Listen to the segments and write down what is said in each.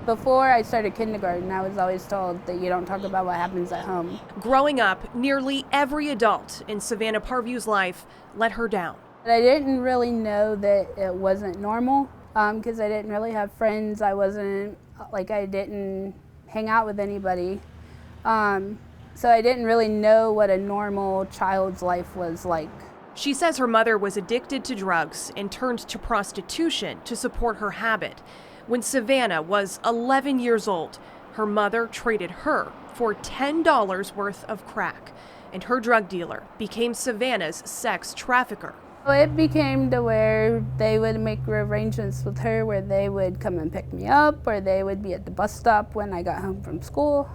Before I started kindergarten, I was always told that you don't talk about what happens at home. Growing up, nearly every adult in Savannah Parview's life let her down. But I didn't really know that it wasn't normal because I didn't really have friends. I didn't hang out with anybody. So I didn't really know what a normal child's life was like. She says her mother was addicted to drugs and turned to prostitution to support her habit. When Savannah was 11 years old, her mother traded her for $10 worth of crack, and her drug dealer became Savannah's sex trafficker. It became to where they would make arrangements with her where they would come and pick me up, or they would be at the bus stop when I got home from school.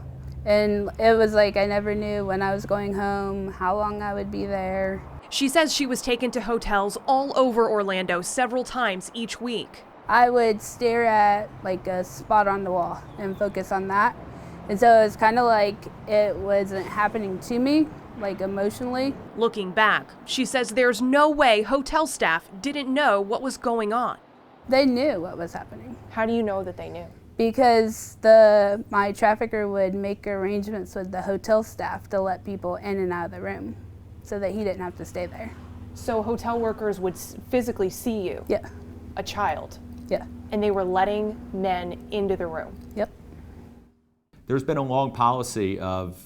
And it was like I never knew when I was going home, how long I would be there. She says she was taken to hotels all over Orlando several times each week. I would stare at like a spot on the wall and focus on that. And so it was kind of like it wasn't happening to me, like emotionally. Looking back, she says there's no way hotel staff didn't know what was going on. They knew what was happening. How do you know that they knew? Because my trafficker would make arrangements with the hotel staff to let people in and out of the room so that he didn't have to stay there. So hotel workers would physically see you? Yeah. A child? Yeah. And they were letting men into the room? Yep. There's been a long policy of,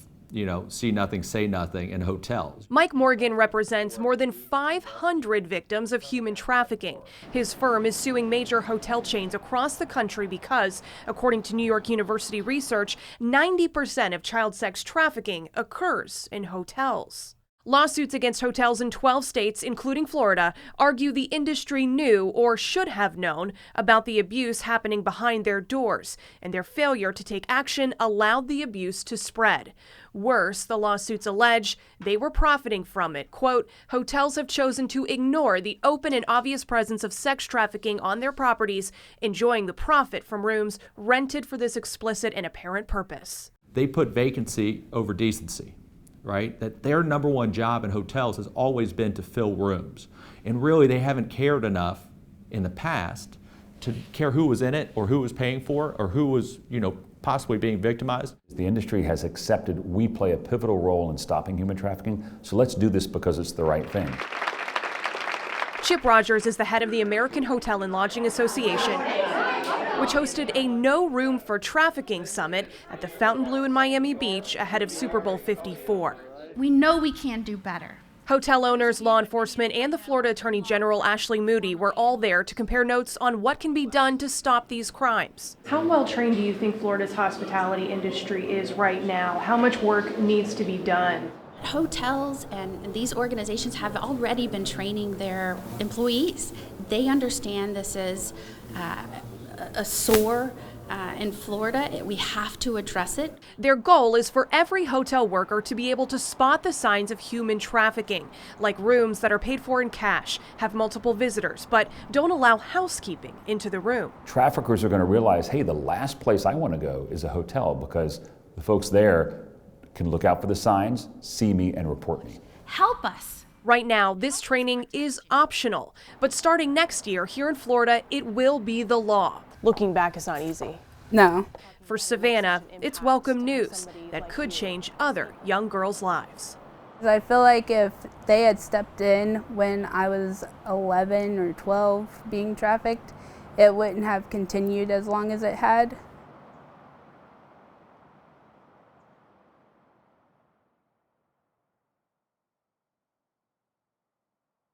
see nothing, say nothing in hotels. Mike Morgan represents more than 500 victims of human trafficking. His firm is suing major hotel chains across the country because, according to New York University research, 90% of child sex trafficking occurs in hotels. Lawsuits against hotels in 12 states, including Florida, argue the industry knew or should have known about the abuse happening behind their doors, and their failure to take action allowed the abuse to spread. Worse, the lawsuits allege they were profiting from it. Quote, hotels have chosen to ignore the open and obvious presence of sex trafficking on their properties, enjoying the profit from rooms rented for this explicit and apparent purpose. They put vacancy over decency. Right? That their number one job in hotels has always been to fill rooms. And really they haven't cared enough in the past to care who was in it or who was paying for it or who was, possibly being victimized. The industry has accepted we play a pivotal role in stopping human trafficking, so let's do this because it's the right thing. Chip Rogers is the head of the American Hotel and Lodging Association, which hosted a No Room for Trafficking summit at the Fontainebleau in Miami Beach ahead of Super Bowl 54. We know we can do better. Hotel owners, law enforcement, and the Florida Attorney General Ashley Moody were all there to compare notes on what can be done to stop these crimes. How well trained do you think Florida's hospitality industry is right now? How much work needs to be done? Hotels and these organizations have already been training their employees. They understand this is a sore in Florida. We have to address it. Their goal is for every hotel worker to be able to spot the signs of human trafficking, like rooms that are paid for in cash, have multiple visitors, but don't allow housekeeping into the room. Traffickers are going to realize, hey, the last place I want to go is a hotel because the folks there can look out for the signs, see me, and report me. Help us. Right now, this training is optional, but starting next year here in Florida, it will be the law. Looking back is not easy. No. For Savannah, it's welcome news that could change other young girls' lives. I feel like if they had stepped in when I was 11 or 12 being trafficked, it wouldn't have continued as long as it had.